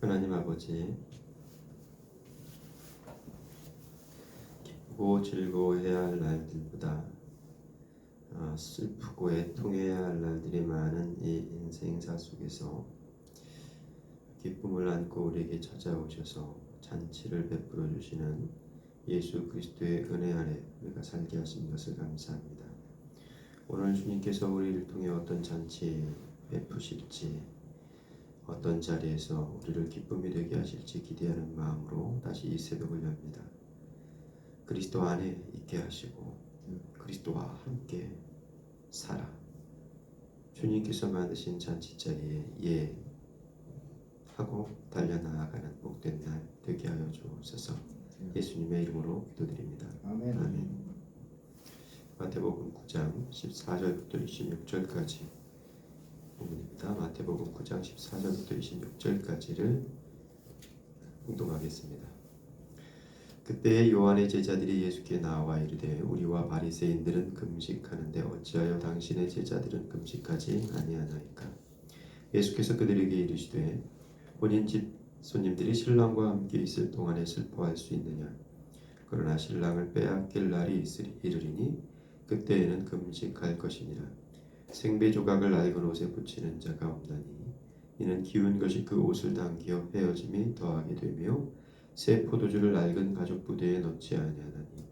하나님 아버지, 기쁘고 즐거워해야 할 날들보다 슬프고 애통해야 할 날들이 많은 이 인생사 속에서 기쁨을 안고 우리에게 찾아오셔서 잔치를 베풀어 주시는 예수 그리스도의 은혜 아래 우리가 살게 하신 것을 감사합니다. 오늘 주님께서 우리를 통해 어떤 잔치 베푸실지, 어떤 자리에서 우리를 기쁨이 되게 하실지 기대하는 마음으로 다시 이 새벽을 엽니다. 그리스도 안에 있게 하시고 그리스도와 함께 살아 주님께서 만드신 잔치자리에 하고 달려나아가는 복된 날 되게 하여 주옵소서. 예수님의 이름으로 기도드립니다. 아멘. 아멘. 마태복음 9장 14절부터 26절까지 부분입니다. 마태복음 9장 14절부터 26절까지를 공독하겠습니다. 그때 요한의 제자들이 예수께 나와 이르되 우리와 바리새인들은 금식하는데 어찌하여 당신의 제자들은 금식하지 아니하나이까? 예수께서 그들에게 이르시되 본인 집 손님들이 신랑과 함께 있을 동안에 슬퍼할 수 있느냐? 그러나 신랑을 빼앗길 날이 이르리니 그때에는 금식할 것이니라. 생배 조각을 낡은 옷에 붙이는 자가 없나니 이는 기운 것이 그 옷을 당기어 헤어짐이 더하게 되며 새 포도주를 낡은 가죽 부대에 넣지 아니하나니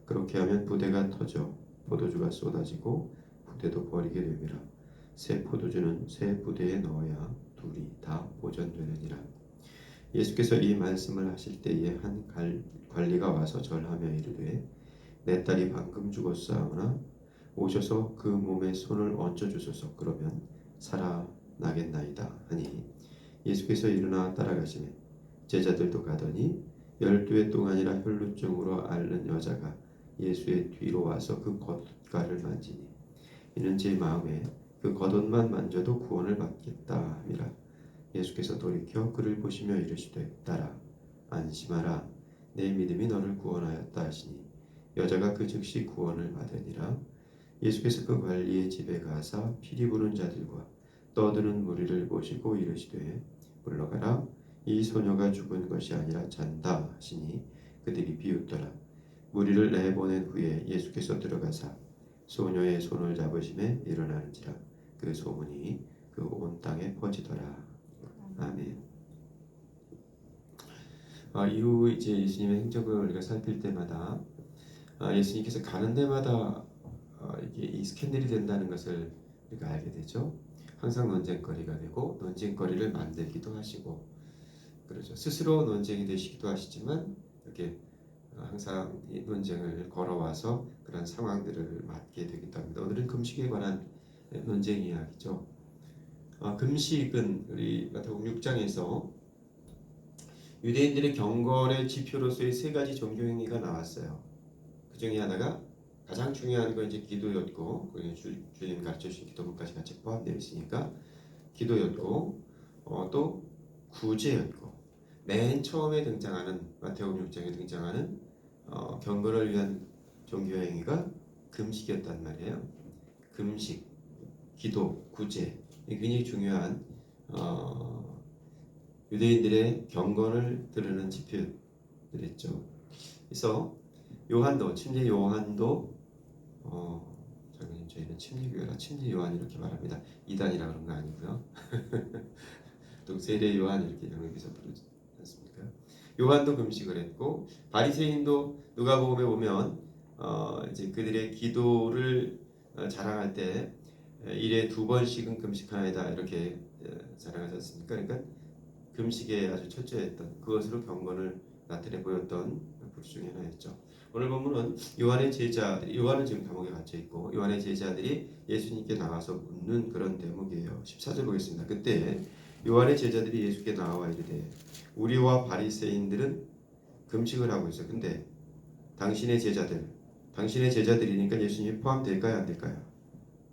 그렇게 하면 부대가 터져 포도주가 쏟아지고 부대도 버리게 됨이라. 새 포도주는 새 부대에 넣어야 둘이 다 보존되느니라. 예수께서 이 말씀을 하실 때에 한 관리가 와서 절하며 이르되 내 딸이 방금 죽었사오나 오셔서 그 몸에 손을 얹어 주소서. 그러면 살아나겠나이다 하니 예수께서 일어나 따라가시매 제자들도 가더니 12해 동안이나 혈루증으로 앓는 여자가 예수의 뒤로 와서 그 겉가를 만지니 이는 제 마음에 그 겉옷만 만져도 구원을 받겠다 함이라. 예수께서 돌이켜 그를 보시며 이르시되 딸아 안심하라 내 믿음이 너를 구원하였다 하시니 여자가 그 즉시 구원을 받으니라. 예수께서 그 관리의 집에 가사 피리 부는 자들과 떠드는 무리를 보시고 이르시되 물러가라 이 소녀가 죽은 것이 아니라 잔다 하시니 그들이 비웃더라. 무리를 내보낸 후에 예수께서 들어가사 소녀의 손을 잡으심에 일어나는지라. 그 소문이 그 온 땅에 퍼지더라. 아멘. 이후 이제 예수님의 행적을 우리가 살필 때마다 예수님께서 가는 데마다 이게 이 스캔들이 된다는 것을 우리가 알게 되죠. 항상 논쟁거리가 되고 논쟁거리를 만들기도 하시고 그러죠. 스스로 논쟁이 되시기도 하시지만 이렇게 항상 이 논쟁을 걸어와서 그런 상황들을 맡게 되기도 합니다. 오늘은 금식에 관한 논쟁 이야기죠. 금식은 우리 마태복음 6장에서 유대인들의 경건의 지표로서의 세 가지 종교 행위가 나왔어요. 그 중에 하나가 가장 중요한 건 이제 기도였고, 주님 가르쳐 주신 기도문까지 같이 포함되어 있으니까 기도였고, 또 구제였고, 맨 처음에 등장하는 마태복음 6장에 등장하는 경건을 위한 종교 행위가 금식이었단 말이에요. 금식, 기도, 구제 굉장히 중요한 유대인들의 경건을 드러내는 지표들이었죠. 그래서 요한도 침례 요한도 저희는 침례교회라 침례 요한 이렇게 말합니다. 이단이라 그런 거 아니고요. 또 세례 요한 이렇게 영역에서 부르지 않습니까? 요한도 금식을 했고 바리새인도 누가복음에 보면 이제 그들의 기도를 자랑할 때 일에 2번씩은 금식하나이다 이렇게 자랑하지 않습니까? 그러니까 금식에 아주 철저했던 그것으로 경건을 나타내 보였던 부류 중에 하나였죠. 오늘 본문은 요한은 지금 감옥에 갇혀 있고 요한의 제자들이 예수님께 나와서 묻는 그런 대목이에요. 14절 보겠습니다. 그때 요한의 제자들이 예수께 나와 이르되 우리와 바리새인들은 금식을 하고 있어. 근데 당신의 제자들이니까 예수님이 포함될까요? 안 될까요?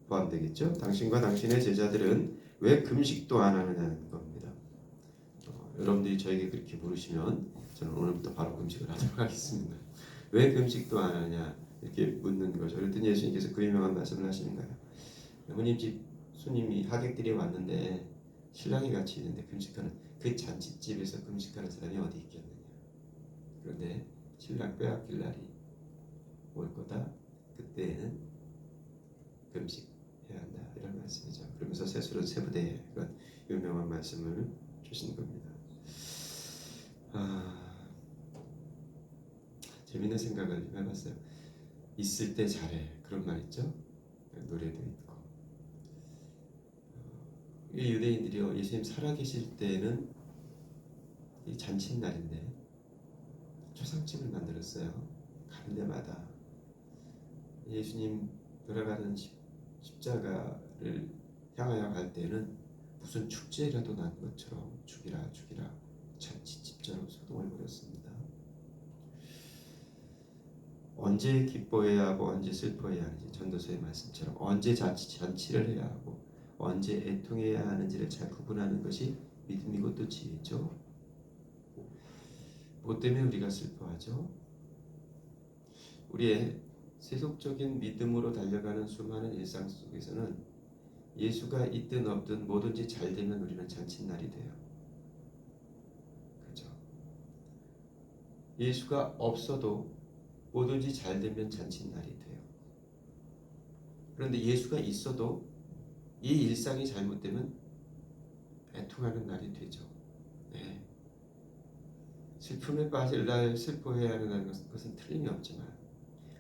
포함되겠죠. 당신과 당신의 제자들은 왜 금식도 안 하느냐는 겁니다. 여러분들이 저에게 그렇게 물으시면 저는 오늘부터 바로 금식을 하도록 하겠습니다. 왜 금식도 안 하냐 이렇게 묻는 거죠. 그랬더니 예수님께서 그 유명한 말씀을 하시는 거예요. 어머님 집 손님이 하객들이 왔는데 신랑이 같이 있는데 금식하는 그 잔치집에서 금식하는 사람이 어디 있겠느냐. 그런데 신랑 빼앗길 날이 올 거다. 그때에는 금식해야 한다. 이런 말씀이죠. 그러면서 세수를 세부대에 그런 유명한 말씀을 주신 겁니다. 재밌는 생각을 좀 해봤어요. 있을 때 잘해. 그런 말 있죠. 노래도 있고. 이 유대인들이요, 예수님 살아계실 때는 이 잔칫날인데 초상집을 만들었어요. 가는 데마다 예수님 돌아가는 십자가를 향하여 갈 때는 무슨 축제라도 난 것처럼 죽이라 죽이라 잔치집처럼 소동을 벌였습니다. 언제 기뻐해야 하고 언제 슬퍼해야 하는지, 전도서의 말씀처럼 언제 잔치를 해야 하고 언제 애통해야 하는지를 잘 구분하는 것이 믿음이고 또 지혜죠. 뭐 때문에 우리가 슬퍼하죠? 우리의 세속적인 믿음으로 달려가는 수많은 일상 속에서는 예수가 있든 없든 뭐든지 잘 되면 우리는 잔칫날이 돼요. 그렇죠? 예수가 없어도 뭐든지 잘 되면 잔칫날이 돼요. 그런데 예수가 있어도 이 일상이 잘못되면 애통하는 날이 되죠. 네. 슬픔에 빠질 날, 슬퍼해야 하는 것은 틀림이 없지만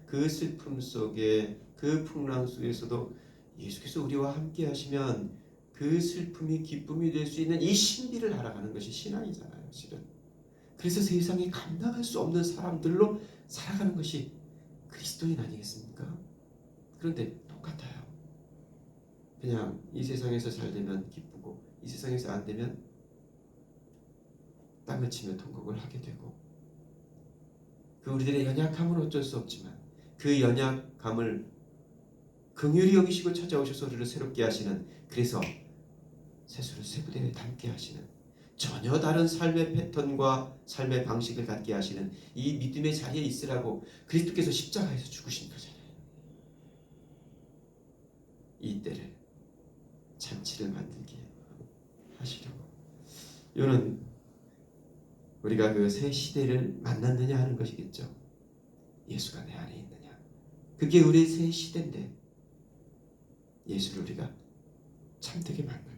그 슬픔 속에, 그 풍랑 속에서도 예수께서 우리와 함께 하시면 그 슬픔이 기쁨이 될 수 있는 이 신비를 알아가는 것이 신앙이잖아요, 실은. 그래서 세상에 감당할 수 없는 사람들로 살아가는 것이 그리스도인 아니겠습니까? 그런데 똑같아요. 그냥 이 세상에서 잘 되면 기쁘고 이 세상에서 안 되면 땅을 치며 통곡을 하게 되고, 그 우리들의 연약함은 어쩔 수 없지만 그 연약함을 긍휼히 여기시고 찾아오셔서 우리를 새롭게 하시는, 그래서 세수를 세부대에 담게 하시는, 전혀 다른 삶의 패턴과 삶의 방식을 갖게 하시는 이 믿음의 자리에 있으라고 그리스도께서 십자가에서 죽으신 거잖아요. 이 때를 잔치를 만들게 하시려고. 이거는 우리가 그 새 시대를 만났느냐 하는 것이겠죠. 예수가 내 안에 있느냐. 그게 우리 새 시대인데 예수를 우리가 참되게 만났느냐.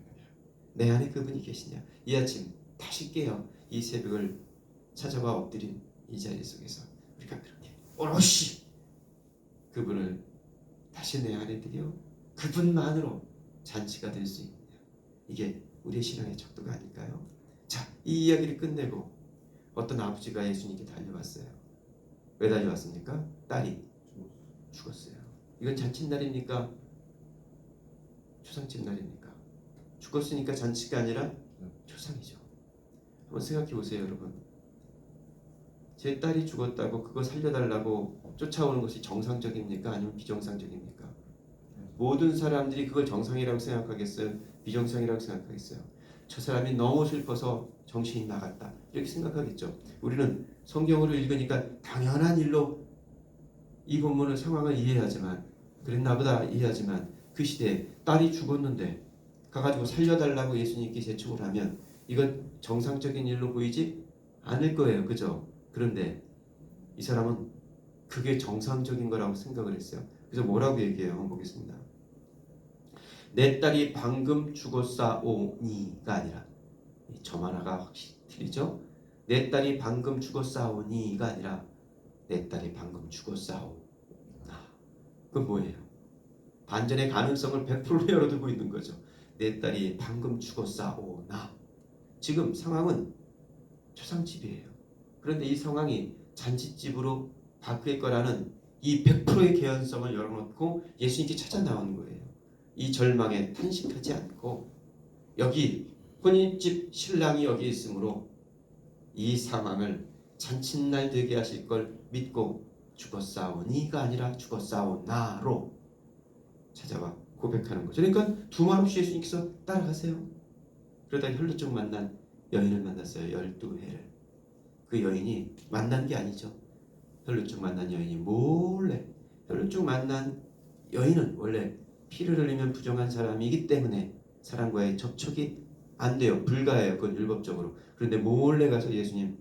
내 안에 그분이 계시냐. 이 아침 다시 깨어 이 새벽을 찾아와 엎드린 이 자리 속에서 우리가 그렇게 오롯이 그분을 다시 내 안에 들여 그분만으로 잔치가 될 수 있느냐. 이게 우리의 신앙의 척도가 아닐까요? 자, 이 이야기를 끝내고 어떤 아버지가 예수님께 달려왔어요. 왜 달려왔습니까? 딸이 죽었어요. 이건 잔칫날입니까? 초상집 날입니까? 죽었으니까 잔치가 아니라 초상이죠. 한번 생각해 보세요, 여러분. 제 딸이 죽었다고 그거 살려달라고 쫓아오는 것이 정상적입니까? 아니면 비정상적입니까? 모든 사람들이 그걸 정상이라고 생각하겠어요? 비정상이라고 생각하겠어요? 저 사람이 너무 슬퍼서 정신이 나갔다, 이렇게 생각하겠죠. 우리는 성경을 읽으니까 당연한 일로 이 본문의 상황을 이해하지만, 그랬나 보다 이해하지만, 그 시대에 딸이 죽었는데 가가지고 살려달라고 예수님께 재촉을 하면 이건 정상적인 일로 보이지 않을 거예요. 그죠? 그런데 이 사람은 그게 정상적인 거라고 생각을 했어요. 그래서 뭐라고 얘기해요? 한번 보겠습니다. 내 딸이 방금 죽었사오니가 아니라, 점 하나가 확실히 틀리죠? 내 딸이 방금 죽었사오니가 아니라 내 딸이 방금 죽었사오나. 그건 뭐예요? 반전의 가능성을 100% 열어두고 있는 거죠. 내 딸이 방금 죽었사오나. 지금 상황은 초상집이에요. 그런데 이 상황이 잔치집으로 바뀔 거라는 이 100%의 개연성을 열어놓고 예수님께 찾아 나오는 거예요. 이 절망에 탄식하지 않고, 여기 혼인집 신랑이 여기 있으므로 이 상황을 잔칫날 되게 하실 걸 믿고 죽었사오니가 아니라 죽었사오나로 찾아와 고백하는 거죠. 그러니까 두말 없이 예수님께서 따라가세요. 그러다 혈루증 만난 여인을 만났어요. 12해를. 그 여인이 만난 게 아니죠. 혈루증 만난 여인이 몰래, 혈루증 만난 여인은 원래 피를 흘리면 부정한 사람이기 때문에 사람과의 접촉이 안 돼요. 불가해요. 그건 율법적으로. 그런데 몰래 가서 예수님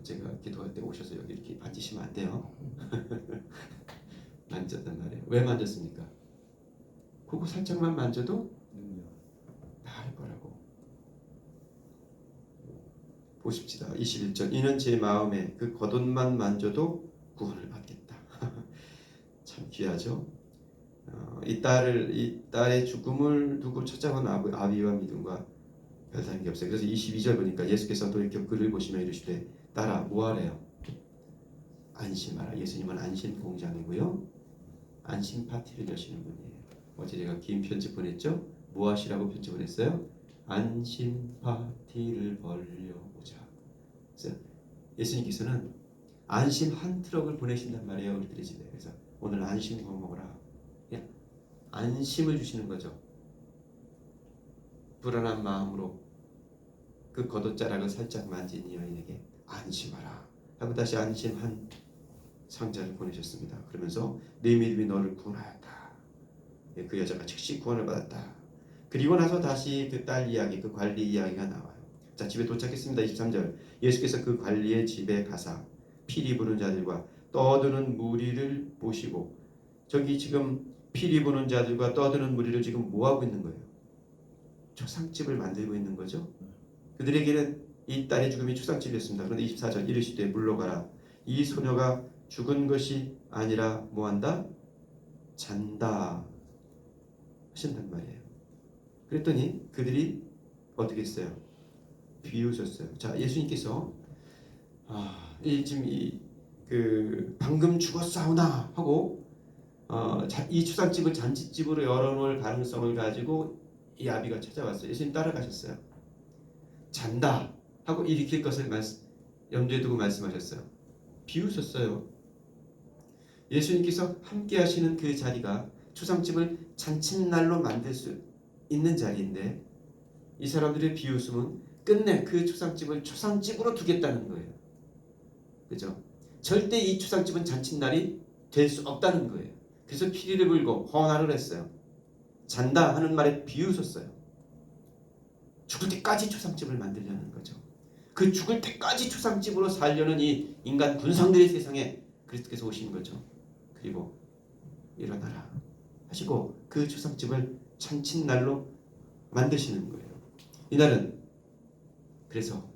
제가 기도할 때 오셔서 여기 이렇게 만지시면 안 돼요. 만졌단 말이에요. 왜 만졌습니까? 그거 살짝만 만져도 나을 거라고. 보십시다. 21절. 이는 제 마음에 그 겉옷만 만져도 구원을 받겠다. 참 귀하죠. 이 딸의 죽음을 두고 찾아온 아비와 믿음과 별다른 게 없어요. 그래서 22절 보니까 예수께서 돌이켜 그를 보시며 이르시되 딸아 뭐하래요? 안심하라. 예수님은 안심 공장이고요. 안심 파티를 여시는 분이에요. 어제 제가 긴 편지 보냈죠? 뭐 하시라고 편지 보냈어요? 안심 파티를 벌려보자. 그래서 예수님께서는 안심 한 트럭을 보내신단 말이에요. 우리들의 집에. 그래서 오늘 안심 구워 먹으라. 안심을 주시는 거죠. 불안한 마음으로 그 겉옷자락을 살짝 만진 이 여인에게 안심하라 하고 다시 안심 한 상자를 보내셨습니다. 그러면서 내 믿음이 너를 구원하였다. 그 여자가 즉시 구원을 받았다. 그리고 나서 다시 그 딸 이야기, 그 관리 이야기가 나와요. 자, 집에 도착했습니다. 23절. 예수께서 그 관리의 집에 가사 피리 부는 자들과 떠드는 무리를 보시고, 저기 지금 피리 부는 자들과 떠드는 무리를 지금 뭐 하고 있는 거예요? 초상집을 만들고 있는 거죠. 그들에게는 이 딸의 죽음이 초상집이었습니다. 그런데 24절 이르시되 물러가라. 이 소녀가 죽은 것이 아니라 뭐한다? 잔다 하신단 말이에요. 그랬더니 그들이 어떻게 했어요? 비웃었어요. 자, 예수님께서 지금 방금 죽었사오나 하고 이 추상집을 잔치집으로 열어놓을 가능성을 가지고 이 아비가 찾아왔어요. 예수님 따라가셨어요. 잔다 하고 일으킬 것을 염두에 두고 말씀하셨어요. 비웃었어요. 예수님께서 함께 하시는 그 자리가 추상집을 잔칫날로 만들 수 있는 자리인데 이 사람들의 비웃음은 끝내 그 추상집을 추상집으로 두겠다는 거예요. 그죠? 절대 이 추상집은 잔칫날이 될 수 없다는 거예요. 그래서 피리를 불고 헌화를 했어요. 잔다 하는 말에 비웃었어요. 죽을 때까지 추상집을 만들려는 거죠. 그 죽을 때까지 추상집으로 살려는 이 인간 군상들의 세상에 그리스도께서 오신 거죠. 그리고 일어나라 하시고 그 추상집을 잔칫날로 만드시는 거예요. 이날은 그래서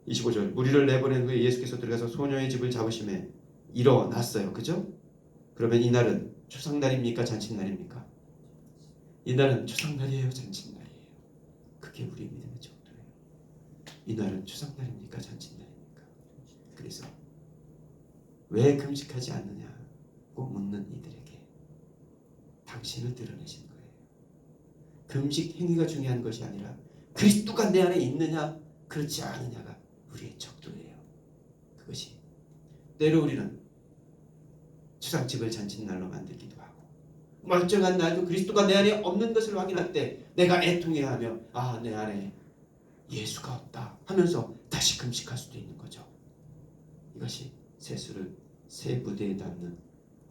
25절 무리를 내보낸 후에 예수께서 들어가서 소녀의 집을 잡으심에 일어났어요. 그죠? 그러면 이날은 추상날입니까? 잔칫날입니까? 이날은 추상날이에요? 잔칫날이에요? 그게 우리의 믿음의 정도예요. 이날은 추상날입니까? 잔칫날입니까? 그래서 왜 금식하지 않느냐고 묻는 이들에게 당신을 드러내신 거예요. 금식 행위가 중요한 것이 아니라 그리스도가 내 안에 있느냐 그렇지 않느냐가 우리의 척도예요. 그것이 때로 우리는 추상집을 잔칫날로 만들기도 하고 멀쩡한 날도 그리스도가 내 안에 없는 것을 확인할 때 내가 애통해하며 내 안에 예수가 없다 하면서 다시 금식할 수도 있는 거죠. 이것이 세수를 새 부대에 담는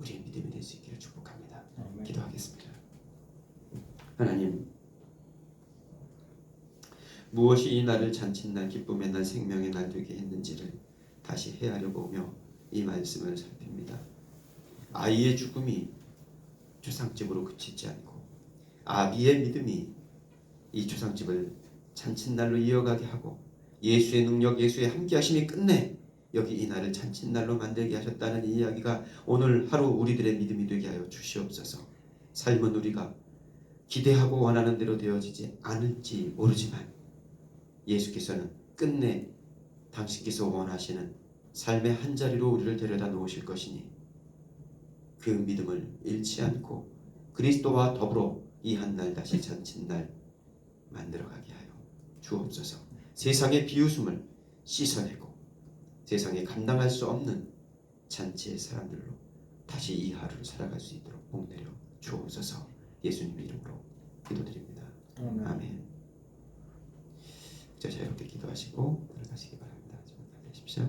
우리의 믿음이 될 수 있기를 축복합니다. 기도하겠습니다. 하나님, 무엇이 이 날을 잔칫날, 기쁨의 날, 생명의 날 되게 했는지를 다시 헤아려 보며 이 말씀을 살핍니다. 아이의 죽음이 추상집으로 그치지 않고 아비의 믿음이 이 추상집을 잔칫날로 이어가게 하고 예수의 능력, 예수의 함께하심이 끝내 여기 이 날을 잔칫날로 만들게 하셨다는 이 이야기가 오늘 하루 우리들의 믿음이 되게 하여 주시옵소서. 삶은 우리가 기대하고 원하는 대로 되어지지 않을지 모르지만 예수께서는 끝내 당신께서 원하시는 삶의 한자리로 우리를 데려다 놓으실 것이니 그 믿음을 잃지 않고 그리스도와 더불어 이 한날 다시 잔칫날 만들어가게 하여 주옵소서. 세상의 비웃음을 씻어내고 세상에 감당할 수 없는 잔치의 사람들로 다시 이 하루를 살아갈 수 있도록 복내려 주옵소서. 예수님의 이름으로 기도드립니다. 아멘. 자유롭게 기도하시고 들어가시기 바랍니다. 주님 되십시오.